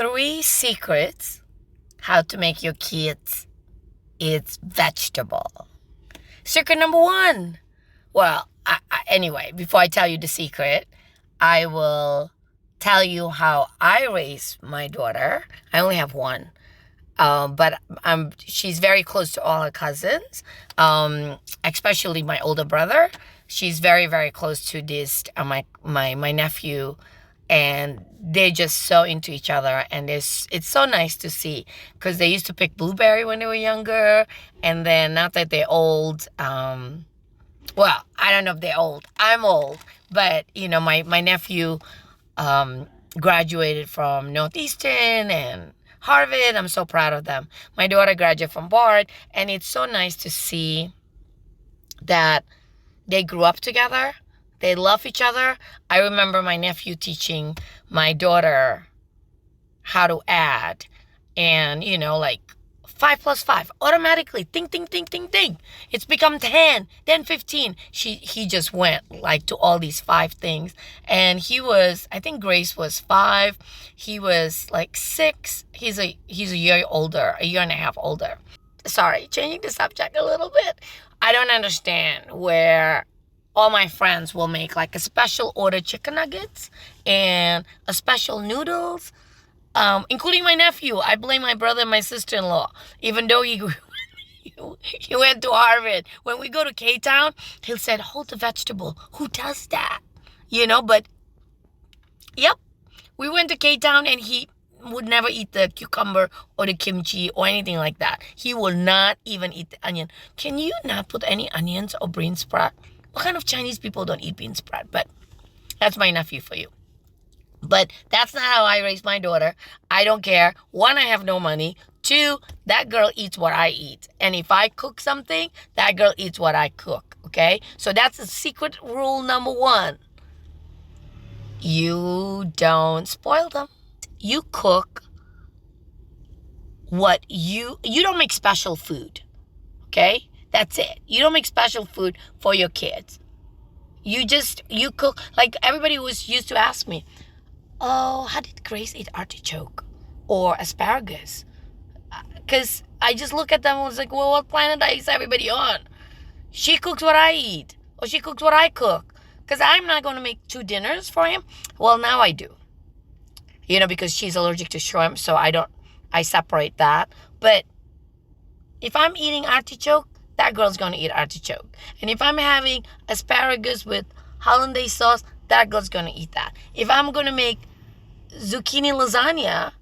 3 secrets how to make your kids eat vegetable. Secret number 1. Well, anyway, before I tell you the secret, I will tell you how I raise my daughter. I only have one. But she's very close to all her cousins, especially my older brother. She's very, very close to this my nephew, and they're just so into each other. And it's so nice to see, because they used to pick blueberry when they were younger, and then now that they're old, well, I don't know if they're old. I'm old, but my nephew graduated from Northeastern and Harvard. I'm so proud of them. My daughter graduated from Broil, and it's so nice to see that they grew up together. They love each other. I remember my nephew teaching my daughter how to add, and like 5 plus 5 automatically, ting ting ting ting ting, it's become 10, then 15. He just went like to all these 5 things, and I think Grace was 5, he was like 6. He's a year older, a year and a half older. Sorry, changing the subject a little bit. I don't understand where all my friends will make like a special order chicken nuggets and a special noodles, including my nephew. I blame my brother and my sister-in-law, even though he went to Harvard. When we go to K-Town, he'll say, hold the vegetable. Who does that? But yep, we went to K-Town, and he would never eat the cucumber or the kimchi or anything like that. He will not even eat the onion. Can you not put any onions or bean sprout? What kind of Chinese people don't eat bean sprout? But that's my nephew for you. But that's not how I raise my daughter. I don't care. 1, I have no money. 2, that girl eats what I eat. And if I cook something, that girl eats what I cook. Okay? So that's the secret rule number 1. You don't spoil them. You cook what you don't make special food. Okay? That's it. You don't make special food for your kids. You cook. Like, everybody used to ask me, oh, how did Grace eat artichoke or asparagus? Because I just look at them and was like, well, what planet is everybody on? She cooks what I eat, or she cooks what I cook. Because I'm not going to make 2 dinners for him. Well, now I do. Because she's allergic to shrimp, so I separate that. But if I'm eating artichoke, that girl's going to eat artichoke. And if I'm having asparagus with hollandaise sauce, that girl's going to eat that. If I'm going to make zucchini lasagna,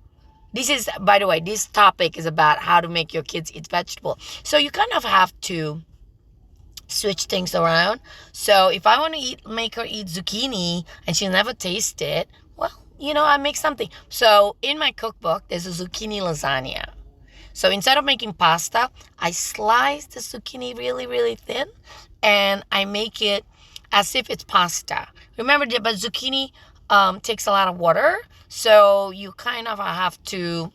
by the way, this topic is about how to make your kids eat vegetable. So you kind of have to switch things around. So if I want to make her eat zucchini and she'll never taste it, well, I make something. So in my cookbook, there's a zucchini lasagna. So instead of making pasta, I slice the zucchini really, really thin, and I make it as if it's pasta. Remember, but zucchini takes a lot of water, so you kind of have to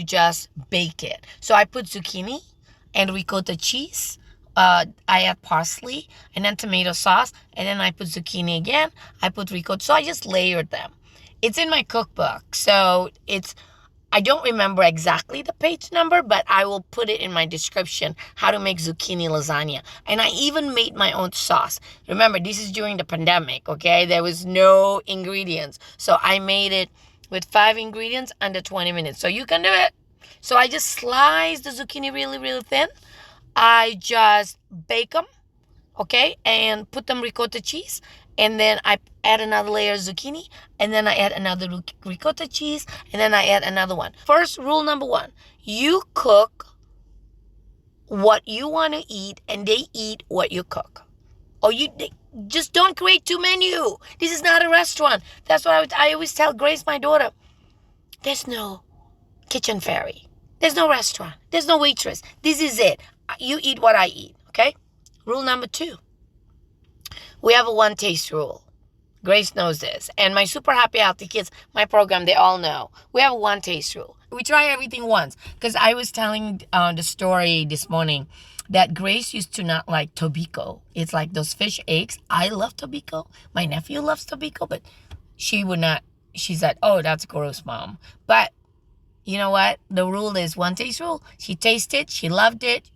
just bake it. So I put zucchini and ricotta cheese. I add parsley and then tomato sauce, and then I put zucchini again. I put ricotta. So I just layered them. It's in my cookbook, so I don't remember exactly the page number, but I will put it in my description, how to make zucchini lasagna. And I even made my own sauce. Remember, this is during the pandemic, okay? There was no ingredients. So I made it with 5 ingredients under 20 minutes. So you can do it. So I just slice the zucchini really, really thin. I just bake them, okay? And put them ricotta cheese. And then I add another layer of zucchini, and then I add another ricotta cheese, and then I add another one. First, rule number 1, you cook what you want to eat, and they eat what you cook. Or just don't create 2 menus. This is not a restaurant. That's what I always tell Grace, my daughter. There's no kitchen fairy. There's no restaurant. There's no waitress. This is it. You eat what I eat, okay? Rule number 2. We have a 1 taste rule. Grace knows this. And my Super Happy Healthy Kids, my program, they all know. We have a 1 taste rule. We try everything once. Because I was telling the story this morning that Grace used to not like tobiko. It's like those fish eggs. I love tobiko. My nephew loves tobiko, but she would not she said, oh, that's gross, Mom. But you know what? The rule is one taste rule. She tasted, she loved it,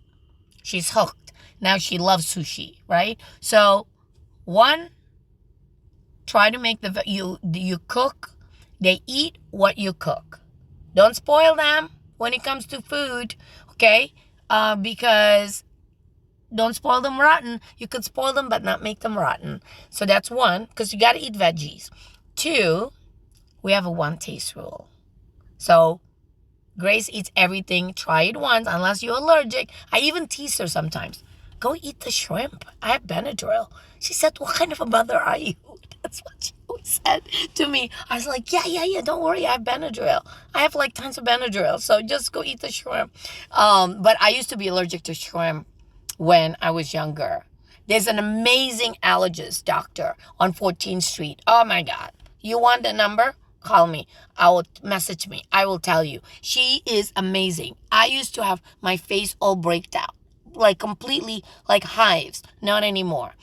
she's hooked. Now she loves sushi, right? So one, try to make you cook. They eat what you cook. Don't spoil them when it comes to food, okay? Because don't spoil them rotten. You could spoil them but not make them rotten. So that's one, because you got to eat veggies. Two, we have a one taste rule. So Grace eats everything. Try it once unless you're allergic. I even tease her sometimes. Go eat the shrimp. I have Benadryl. She said, what kind of a mother are you? That's what she always said to me. I was like, yeah, don't worry. I have Benadryl. I have like tons of Benadryl. So just go eat the shrimp. But I used to be allergic to shrimp when I was younger. There's an amazing allergist doctor on 14th Street. Oh my God. You want the number? Call me. Message me. I will tell you. She is amazing. I used to have my face all breaked out, like completely like hives. Not anymore.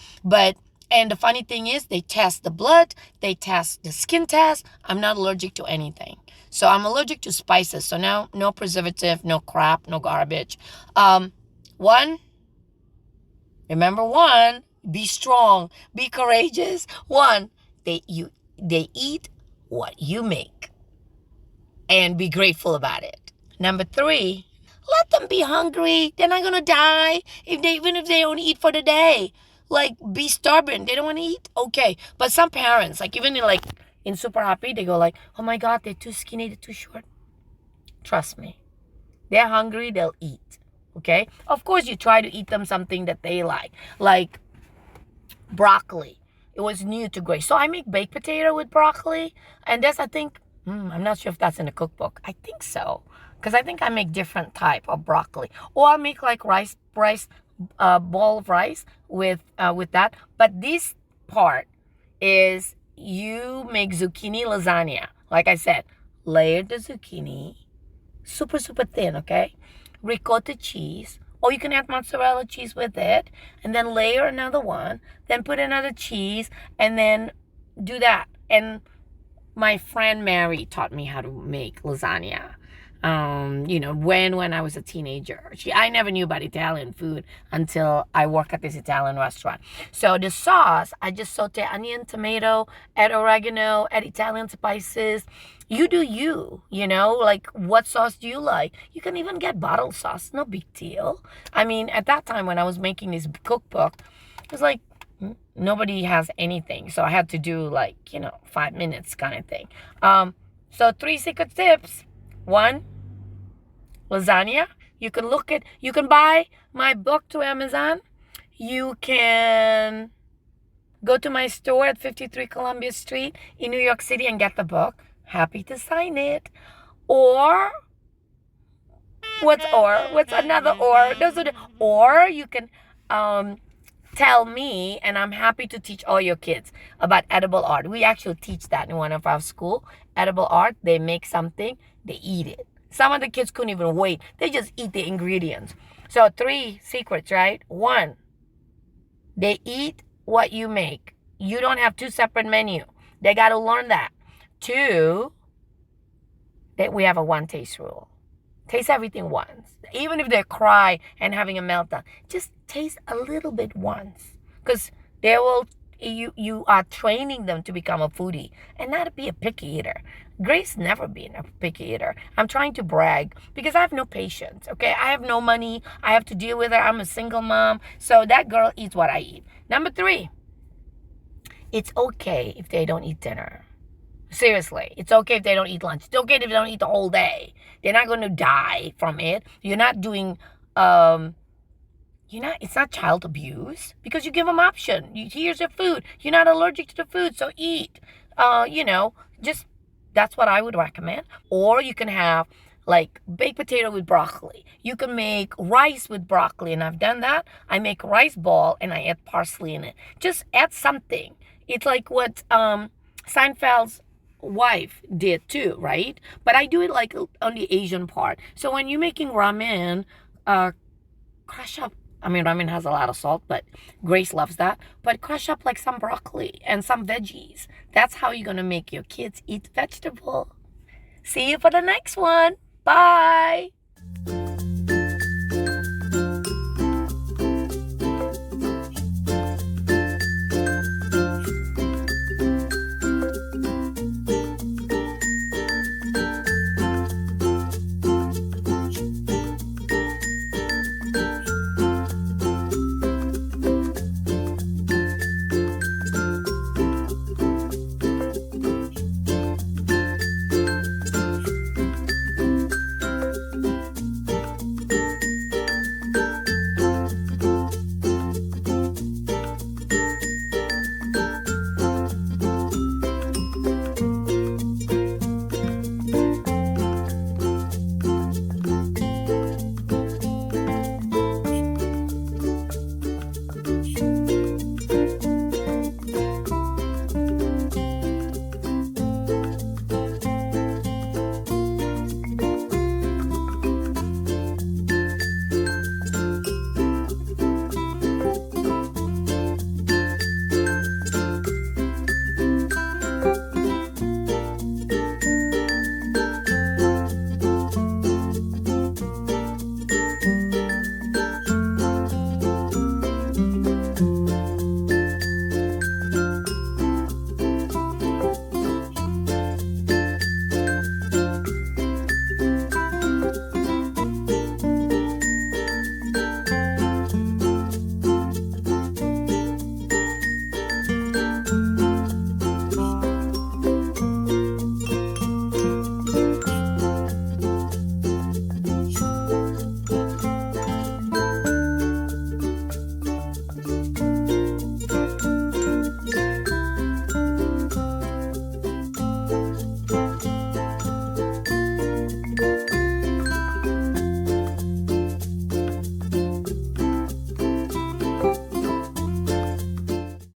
And the funny thing is, they test the blood, they test the skin test. I'm not allergic to anything. So I'm allergic to spices. So now, no preservative, no crap, no garbage. Remember one, be strong, be courageous. One, they eat what you make and be grateful about it. Number three, let them be hungry. They're not gonna die even if they don't eat for the day. Like, be stubborn. They don't want to eat. Okay. But some parents, like even in Super Happy, they go like, oh my God, they're too skinny, they're too short. Trust me. They're hungry, they'll eat. Okay? Of course, you try to eat them something that they like broccoli. It was new to Grace. So I make baked potato with broccoli. And that's, I think, I'm not sure if that's in the cookbook. I think so. Because I think I make different type of broccoli. Or I make like rice, bowl of rice with that. But this part is you make zucchini lasagna. Like I said, layer the zucchini. Super, super thin, okay? Ricotta cheese. Or you can add mozzarella cheese with it. And then layer another one. Then put another cheese. And then do that. And my friend Mary taught me how to make lasagna. When I was a teenager. I never knew about Italian food until I worked at this Italian restaurant. So the sauce, I just saute onion, tomato, add oregano, add Italian spices. You do you, like what sauce do you like? You can even get bottled sauce, no big deal. I mean, at that time when I was making this cookbook, it was like, nobody has anything. So I had to do 5 minutes kind of thing. So 3 secret tips. 1, lasagna. You can buy my book through Amazon. You can go to my store at 53 Columbia Street in New York City and get the book. Happy to sign it. Or, what's another or? Or you can tell me, and I'm happy to teach all your kids about edible art. We actually teach that in one of our school. Edible art, they make something, they eat it. Some of the kids couldn't even wait. They just eat the ingredients. So 3 secrets, right? 1, they eat what you make. You don't have 2 separate menus. They got to learn that. 2, that we have a one taste rule. Taste everything once. Even if they cry and having a meltdown, just taste a little bit once. Because you are training them to become a foodie and not to be a picky eater. Grace never been a picky eater. I'm trying to brag because I have no patience, okay? I have no money. I have to deal with it. I'm a single mom. So that girl eats what I eat. Number 3, it's okay if they don't eat dinner. Seriously, it's okay if they don't eat lunch. It's okay if they don't eat the whole day. They're not going to die from it. You're not doing, it's not child abuse because you give them option. Here's your food. You're not allergic to the food, so eat. That's what I would recommend. Or you can have like baked potato with broccoli. You can make rice with broccoli, and I've done that. I make rice ball and I add parsley in it. Just add something. It's like what Seinfeld's wife did too, right? But I do it like on the Asian part. So when you're making ramen, crush up I mean, ramen has a lot of salt, but Grace loves that. But crush up like some broccoli and some veggies. That's how you're going to make your kids eat vegetable. See you for the next one. Bye.